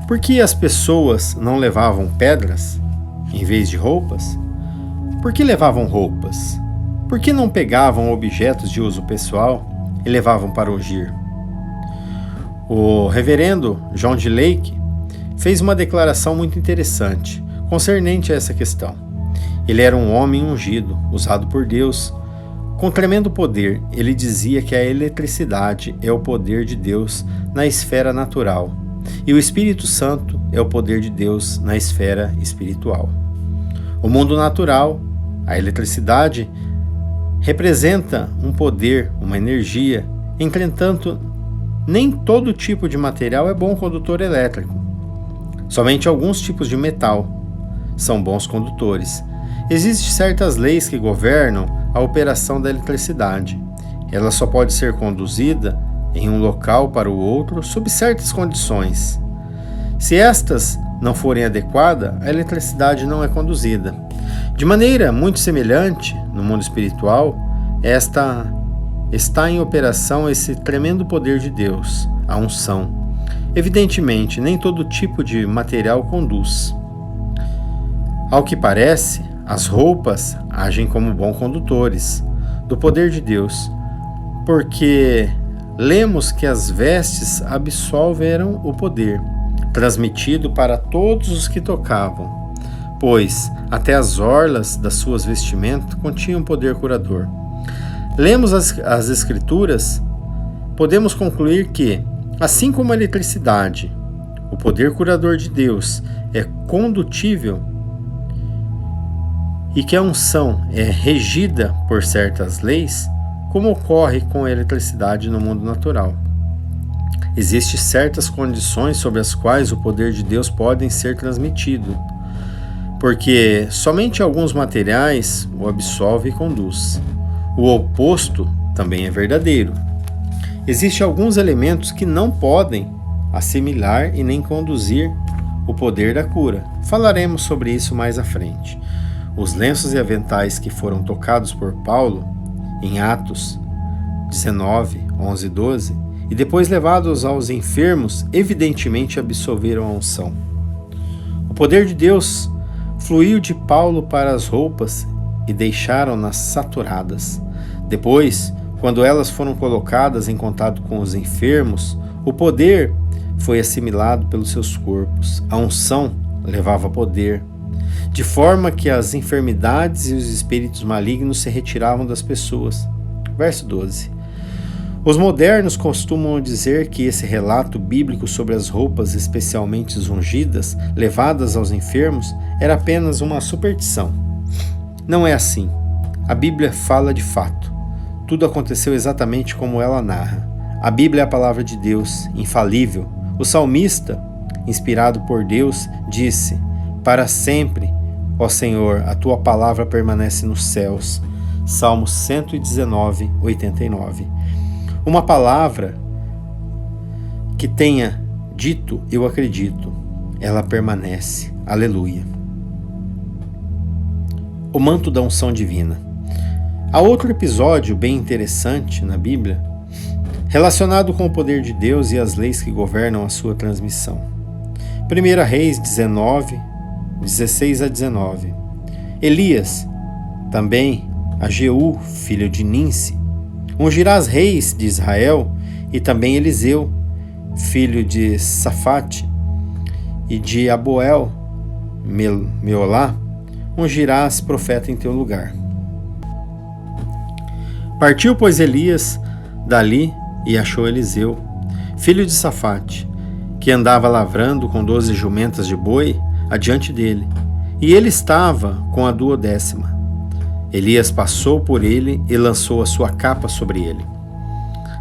S1: Por que as pessoas não levavam pedras em vez de roupas? Por que levavam roupas? Por que não pegavam objetos de uso pessoal e levavam para ungir? O reverendo John D. Lake fez uma declaração muito interessante concernente a essa questão. Ele era um homem ungido, usado por Deus, com tremendo poder. Ele dizia que a eletricidade é o poder de Deus na esfera natural e o Espírito Santo é o poder de Deus na esfera espiritual. O mundo natural, a eletricidade, representa um poder, uma energia. Entretanto, nem todo tipo de material é bom condutor elétrico. Somente alguns tipos de metal são bons condutores. Existem certas leis que governam a operação da eletricidade. Ela só pode ser conduzida em um local para o outro sob certas condições. Se estas não forem adequadas, a eletricidade não é conduzida. De maneira muito semelhante, no mundo espiritual, está em operação esse tremendo poder de Deus, a unção. Evidentemente, nem todo tipo de material conduz. Ao que parece, as roupas agem como bons condutores do poder de Deus, porque lemos que as vestes absolveram o poder, transmitido para todos os que tocavam, pois até as orlas das suas vestimentas continham poder curador. Lemos as Escrituras, podemos concluir que, assim como a eletricidade, o poder curador de Deus é condutível e que a unção é regida por certas leis, como ocorre com a eletricidade no mundo natural. Existem certas condições sobre as quais o poder de Deus pode ser transmitido, porque somente alguns materiais o absolve e conduz. O oposto também é verdadeiro. Existem alguns elementos que não podem assimilar e nem conduzir o poder da cura. Falaremos sobre isso mais à frente. Os lenços e aventais que foram tocados por Paulo em Atos 19, 11 e 12 e depois levados aos enfermos, evidentemente absolveram a unção. O poder de Deus fluiu de Paulo para as roupas e deixaram-nas saturadas. Depois, quando elas foram colocadas em contato com os enfermos, o poder foi assimilado pelos seus corpos. A unção levava poder, de forma que as enfermidades e os espíritos malignos se retiravam das pessoas. Verso 12. Os modernos costumam dizer que esse relato bíblico sobre as roupas especialmente ungidas, levadas aos enfermos, era apenas uma superstição. Não é assim. A Bíblia fala de fato. Tudo aconteceu exatamente como ela narra. A Bíblia é a palavra de Deus, infalível. O salmista, inspirado por Deus, disse: "Para sempre, ó Senhor, a tua palavra permanece nos céus." Salmo 119, 89. Uma palavra que tenha dito, eu acredito, ela permanece. Aleluia. O manto da unção divina. Há outro episódio bem interessante na Bíblia, relacionado com o poder de Deus e as leis que governam a sua transmissão. 1 Reis 19, 16 a 19. Elias, também a Jeú, filho de Ninsi, ungirás reis de Israel, e também Eliseu, filho de Safate, e de Aboel, Meolá, ungirás profeta em teu lugar. Partiu, pois, Elias dali e achou Eliseu, filho de Safate, que andava lavrando com 12 jumentas de boi adiante dele, e ele estava com a 12ª. Elias passou por ele e lançou a sua capa sobre ele.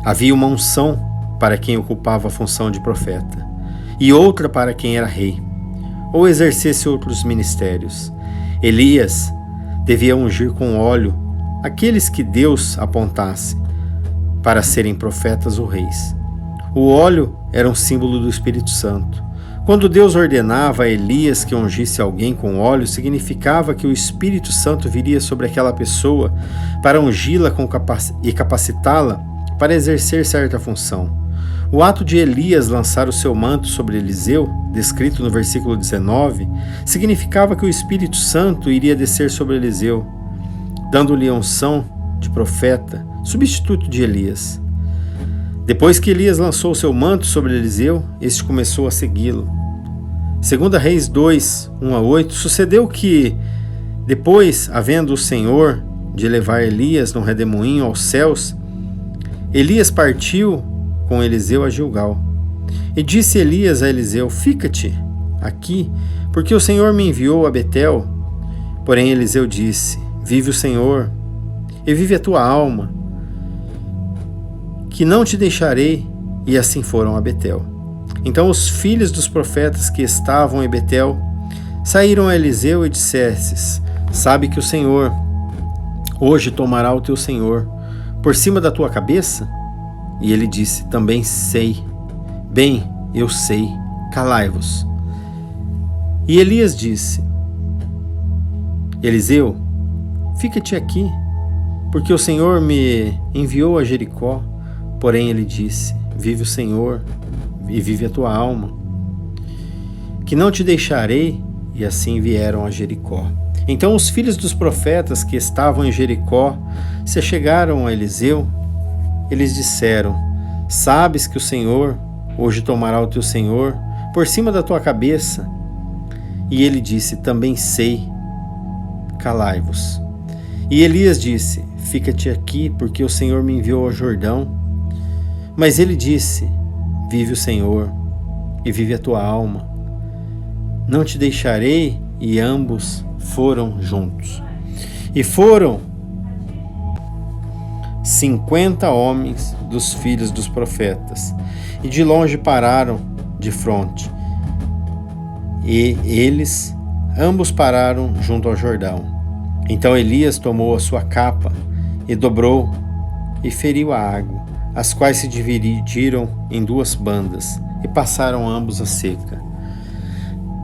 S1: Havia uma unção para quem ocupava a função de profeta, e outra para quem era rei, ou exercesse outros ministérios. Elias devia ungir com óleo aqueles que Deus apontasse para serem profetas ou reis. O óleo era um símbolo do Espírito Santo. Quando Deus ordenava a Elias que ungisse alguém com óleo, significava que o Espírito Santo viria sobre aquela pessoa para ungí-la e capacitá-la para exercer certa função. O ato de Elias lançar o seu manto sobre Eliseu, descrito no versículo 19, significava que o Espírito Santo iria descer sobre Eliseu, dando-lhe a unção de profeta, substituto de Elias. Depois que Elias lançou seu manto sobre Eliseu, este começou a segui-lo. 2 Reis 2, 1 a 8, sucedeu que, depois, havendo o Senhor de levar Elias no redemoinho aos céus, Elias partiu com Eliseu a Gilgal. E disse Elias a Eliseu: fica-te aqui, porque o Senhor me enviou a Betel. Porém Eliseu disse: vive o Senhor, e vive a tua alma, que não te deixarei. E assim foram a Betel. Então os filhos dos profetas que estavam em Betel saíram a Eliseu e dissestes: sabe que o Senhor hoje tomará o teu senhor por cima da tua cabeça? E ele disse: também sei. Bem, eu sei, calai-vos. E Elias disse: Eliseu, fica-te aqui, porque o Senhor me enviou a Jericó. Porém ele disse: vive o Senhor, e vive a tua alma, que não te deixarei. E assim vieram a Jericó. Então os filhos dos profetas que estavam em Jericó se chegaram a Eliseu. Eles disseram: sabes que o Senhor hoje tomará o teu senhor por cima da tua cabeça? E ele disse: também sei, calai-vos. E Elias disse: fica-te aqui, porque o Senhor me enviou ao Jordão. Mas ele disse: vive o Senhor, e vive a tua alma, não te deixarei. E ambos foram juntos. E foram 50 homens dos filhos dos profetas, e de longe pararam de fronte. E eles ambos pararam junto ao Jordão. Então Elias tomou a sua capa e dobrou e feriu a água, as quais se dividiram em 2 bandas e passaram ambos a seca.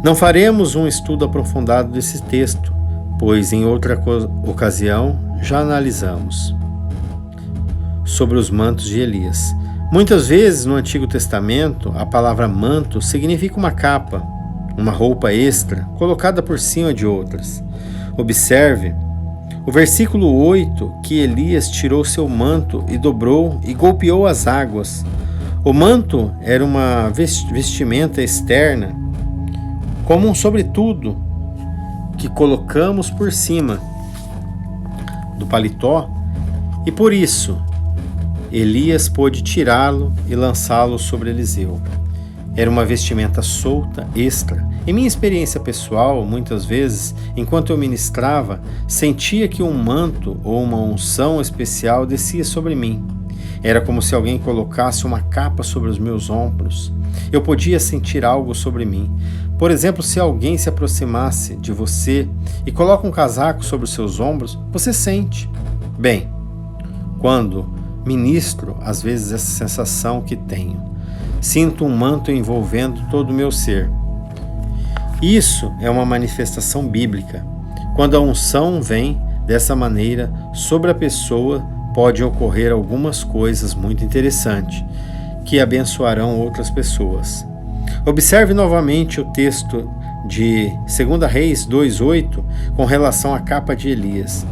S1: Não faremos um estudo aprofundado desse texto, pois em outra ocasião já analisamos sobre os mantos de Elias. Muitas vezes no Antigo Testamento a palavra manto significa uma capa, uma roupa extra colocada por cima de outras. Observe o versículo 8, que Elias tirou seu manto e dobrou e golpeou as águas. O manto era uma vestimenta externa, como um sobretudo que colocamos por cima do paletó, e por isso Elias pôde tirá-lo e lançá-lo sobre Eliseu. Era uma vestimenta solta, extra. Em minha experiência pessoal, muitas vezes, enquanto eu ministrava, sentia que um manto ou uma unção especial descia sobre mim. Era como se alguém colocasse uma capa sobre os meus ombros. Eu podia sentir algo sobre mim. Por exemplo, se alguém se aproximasse de você e coloca um casaco sobre os seus ombros, você sente. Bem, quando ministro às vezes essa sensação que tenho. Sinto um manto envolvendo todo o meu ser. Isso é uma manifestação bíblica. Quando a unção vem dessa maneira sobre a pessoa, pode ocorrer algumas coisas muito interessantes que abençoarão outras pessoas. Observe novamente o texto de 2 Reis 2:8 com relação à capa de Elias.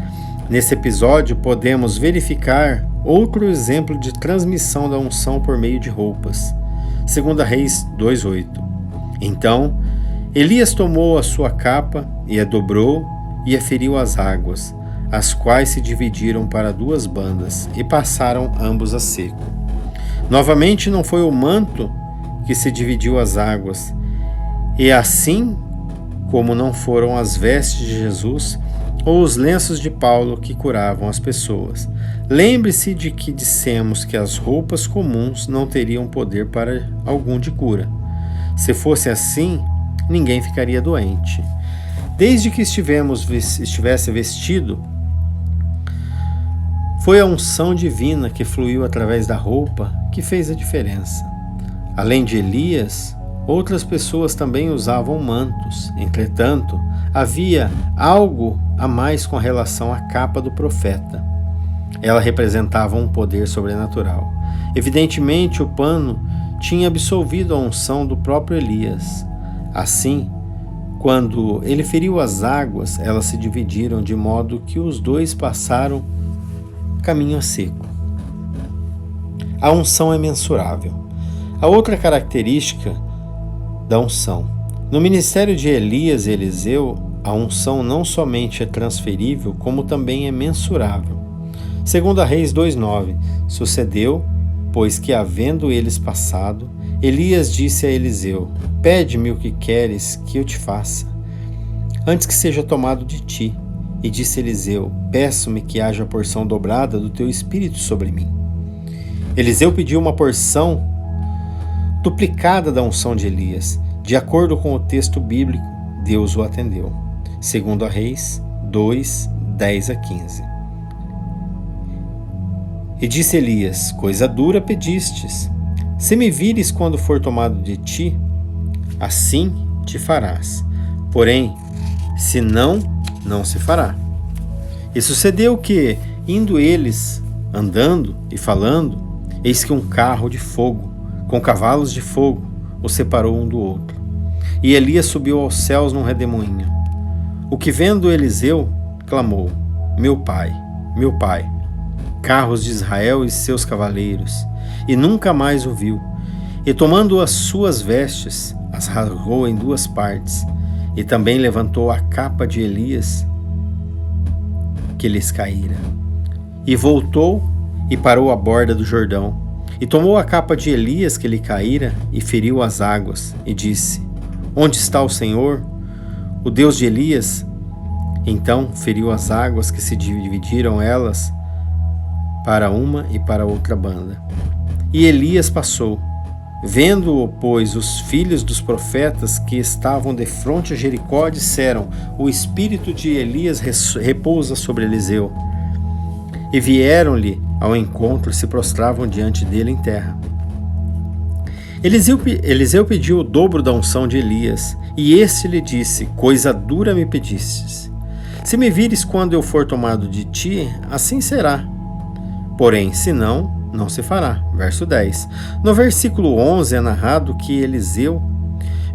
S1: Nesse episódio podemos verificar outro exemplo de transmissão da unção por meio de roupas. 2 Reis 2:8. Então Elias tomou a sua capa e a dobrou e a feriu as águas, as quais se dividiram para duas bandas e passaram ambos a seco. Novamente não foi o manto que se dividiu as águas, e assim como não foram as vestes de Jesus ou os lenços de Paulo que curavam as pessoas. Lembre-se de que dissemos que as roupas comuns não teriam poder para algum de cura. Se fosse assim, ninguém ficaria doente. Desde que estivesse vestido, foi a unção divina que fluiu através da roupa que fez a diferença. Além de Elias, outras pessoas também usavam mantos. Entretanto, havia algo a mais com relação à capa do profeta. Ela representava um poder sobrenatural. Evidentemente, o pano tinha absolvido a unção do próprio Elias. Assim, quando ele feriu as águas, elas se dividiram de modo que os dois passaram caminho a seco. A unção é mensurável. A outra característica da unção. No ministério de Elias e Eliseu, a unção não somente é transferível, como também é mensurável. 2 Reis 2:9. Sucedeu, pois que havendo eles passado, Elias disse a Eliseu: Pede-me o que queres que eu te faça, antes que seja tomado de ti. E disse Eliseu: Peço-me que haja porção dobrada do teu espírito sobre mim. Eliseu pediu uma porção duplicada da unção de Elias. De acordo com o texto bíblico, Deus o atendeu. 2 Reis 2:10-15. E disse Elias: Coisa dura pedistes. Se me vires quando for tomado de ti, assim te farás. Porém, se não, não se fará. E sucedeu que, indo eles, andando e falando, eis que um carro de fogo, com cavalos de fogo, os separou um do outro. E Elias subiu aos céus num redemoinho. O que vendo Eliseu, clamou: Meu pai, carros de Israel e seus cavaleiros. E nunca mais o viu. E tomando as suas vestes, as rasgou em duas partes. E também levantou a capa de Elias, que lhes caíra. E voltou e parou à borda do Jordão. E tomou a capa de Elias que lhe caíra e feriu as águas. E disse: Onde está o Senhor, o Deus de Elias? Então feriu as águas, que se dividiram elas para uma e para outra banda. E Elias passou. Vendo-o, pois, os filhos dos profetas que estavam defronte a Jericó disseram: O espírito de Elias repousa sobre Eliseu. E vieram-lhe ao encontro e se prostravam diante dele em terra. Eliseu pediu o dobro da unção de Elias, e este lhe disse: Coisa dura me pedistes. Se me vires quando eu for tomado de ti, assim será. Porém, se não, não se fará. Verso 10. No versículo 11 é narrado que Eliseu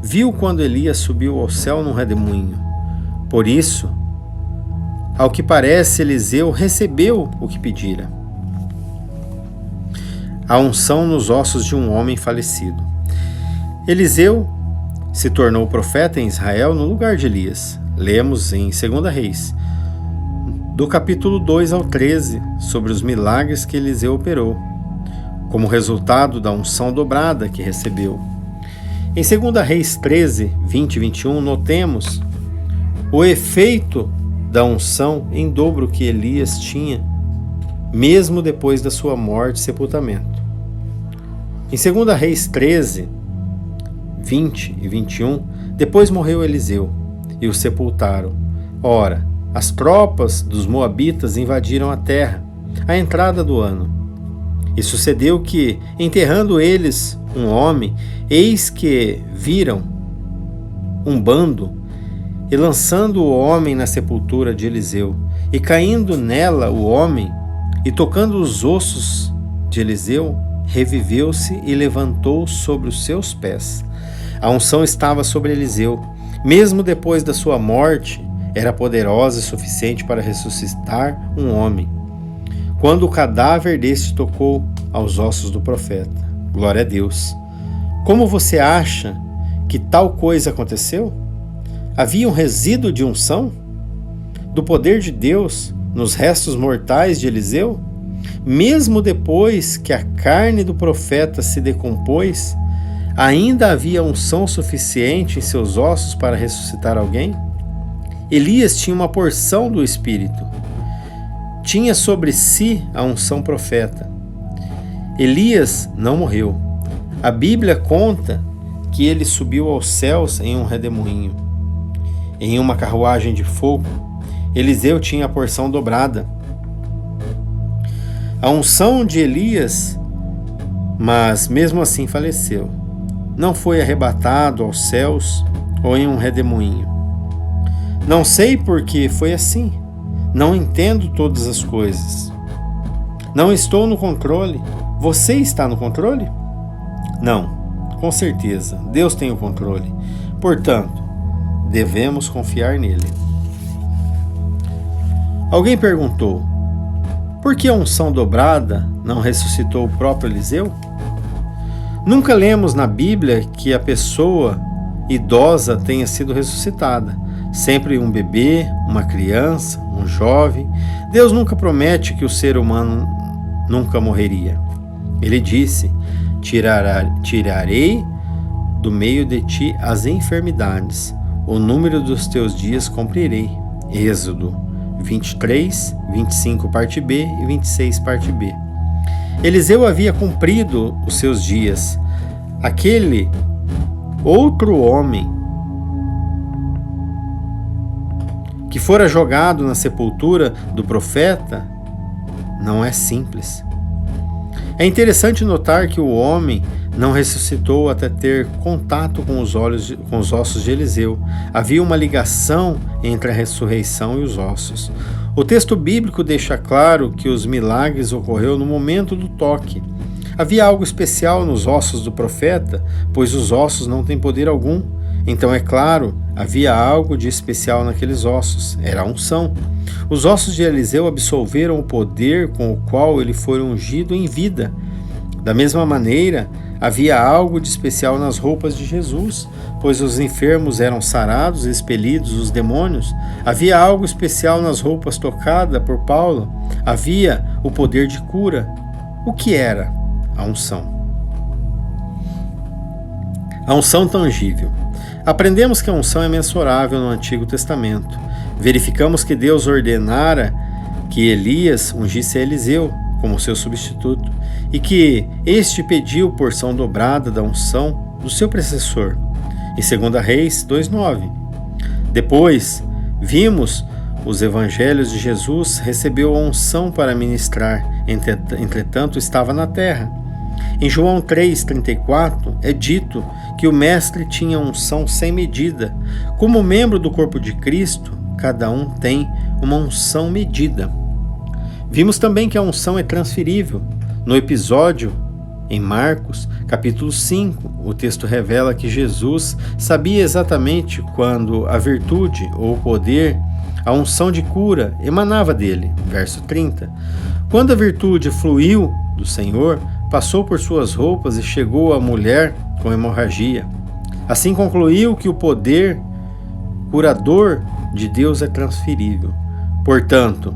S1: viu quando Elias subiu ao céu num redemoinho. Por isso, ao que parece, Eliseu recebeu o que pedira. A unção nos ossos de um homem falecido. Eliseu se tornou profeta em Israel no lugar de Elias. Lemos em 2 Reis, do capítulo 2 ao 13, sobre os milagres que Eliseu operou, como resultado da unção dobrada que recebeu. Em 2 Reis 13, 20 e 21, notemos o efeito da unção em dobro que Elias tinha, mesmo depois da sua morte e sepultamento. Em 2 Reis 13, 20 e 21, depois morreu Eliseu, e o sepultaram. Ora, as tropas dos moabitas invadiram a terra, à entrada do ano. E sucedeu que, enterrando eles um homem, eis que viram um bando, e lançando o homem na sepultura de Eliseu, e caindo nela o homem, e tocando os ossos de Eliseu, reviveu-se e levantou sobre os seus pés. A unção estava sobre Eliseu. Mesmo depois da sua morte, era poderosa e suficiente para ressuscitar um homem. Quando o cadáver deste tocou aos ossos do profeta. Glória a Deus. Como você acha que tal coisa aconteceu? Havia um resíduo de unção do poder de Deus nos restos mortais de Eliseu? Mesmo depois que a carne do profeta se decompôs, ainda havia unção suficiente em seus ossos para ressuscitar alguém? Elias tinha uma porção do Espírito. Tinha sobre si a unção profeta. Elias não morreu. A Bíblia conta que ele subiu aos céus em um redemoinho, em uma carruagem de fogo. Eliseu tinha a porção dobrada. A unção de Elias, mas mesmo assim faleceu. Não foi arrebatado aos céus ou em um redemoinho. Não sei por que foi assim. Não entendo todas as coisas. Não estou no controle. Você está no controle? Não, com certeza. Deus tem o controle. Portanto, devemos confiar nele. Alguém perguntou: por que a unção dobrada não ressuscitou o próprio Eliseu? Nunca lemos na Bíblia que a pessoa idosa tenha sido ressuscitada. Sempre um bebê, uma criança, um jovem. Deus nunca promete que o ser humano nunca morreria. Ele disse: tirarei do meio de ti as enfermidades, o número dos teus dias cumprirei. Êxodo 23, 25 parte B e 26 parte B. Eliseu havia cumprido os seus dias. Aquele outro homem que fora jogado na sepultura do profeta não é simples. É interessante notar que o homem não ressuscitou até ter contato com os ossos de Eliseu. Havia uma ligação entre a ressurreição e os ossos. O texto bíblico deixa claro que os milagres ocorreram no momento do toque. Havia algo especial nos ossos do profeta, pois os ossos não têm poder algum. Então, é claro, havia algo de especial naqueles ossos. Era a unção. Os ossos de Eliseu absolveram o poder com o qual ele foi ungido em vida. Da mesma maneira, havia algo de especial nas roupas de Jesus, pois os enfermos eram sarados e expelidos os demônios. Havia algo especial nas roupas tocadas por Paulo. Havia o poder de cura. O que era a unção? A unção tangível. Aprendemos que a unção é mensurável no Antigo Testamento. Verificamos que Deus ordenara que Elias ungisse Eliseu como seu substituto e que este pediu porção dobrada da unção do seu predecessor, em 2 Reis 2,9. Depois, vimos os evangelhos de Jesus recebeu a unção para ministrar, entretanto estava na terra. Em João 3,34 é dito que o mestre tinha unção sem medida. Como membro do corpo de Cristo, cada um tem uma unção medida. Vimos também que a unção é transferível. No episódio, em Marcos, capítulo 5, o texto revela que Jesus sabia exatamente quando a virtude ou o poder, a unção de cura, emanava dele. Verso 30. Quando a virtude fluiu do Senhor, passou por suas roupas e chegou à mulher com hemorragia. Assim concluiu que o poder curador de Deus é transferível. Portanto,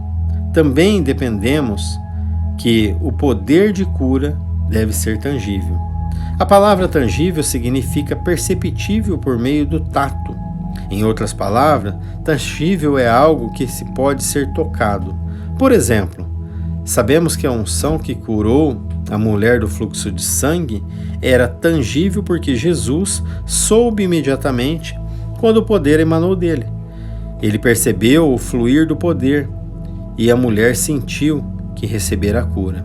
S1: também dependemos que o poder de cura deve ser tangível. A palavra tangível significa perceptível por meio do tato. Em outras palavras, tangível é algo que se pode ser tocado. Por exemplo, sabemos que a unção que curou a mulher do fluxo de sangue era tangível porque Jesus soube imediatamente quando o poder emanou dele. Ele percebeu o fluir do poder e a mulher sentiu que recebera a cura.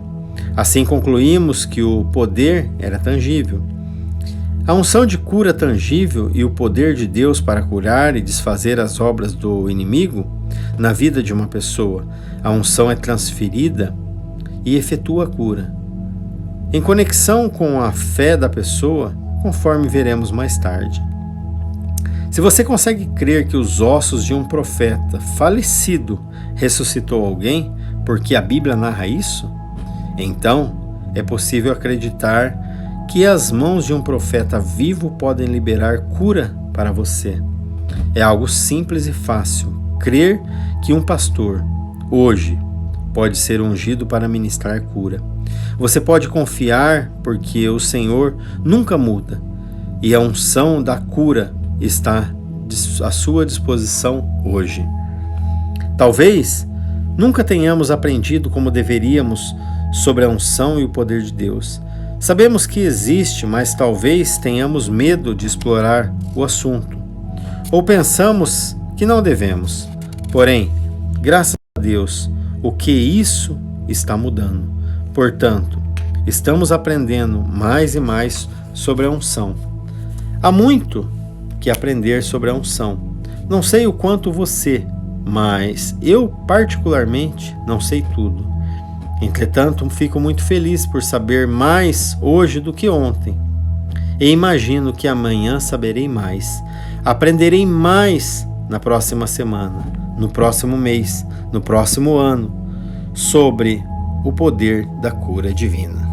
S1: Assim concluímos que o poder era tangível. A unção de cura tangível e o poder de Deus para curar e desfazer as obras do inimigo na vida de uma pessoa. A unção é transferida e efetua a cura, em conexão com a fé da pessoa, conforme veremos mais tarde. Se você consegue crer que os ossos de um profeta falecido ressuscitou alguém, porque a Bíblia narra isso, então é possível acreditar que as mãos de um profeta vivo podem liberar cura para você. É algo simples e fácil crer que um pastor, hoje, pode ser ungido para ministrar cura. Você pode confiar porque o Senhor nunca muda e a unção da cura está à sua disposição hoje. Talvez nunca tenhamos aprendido como deveríamos sobre a unção e o poder de Deus. Sabemos que existe, mas talvez tenhamos medo de explorar o assunto. Ou pensamos que não devemos. Porém, graças a Deus, o que isso está mudando. Portanto, estamos aprendendo mais e mais sobre a unção. Há muito que aprender sobre a unção. Não sei o quanto você, mas eu particularmente não sei tudo. Entretanto, fico muito feliz por saber mais hoje do que ontem. E imagino que amanhã saberei mais. Aprenderei mais na próxima semana, no próximo mês, no próximo ano, sobre o poder da cura divina.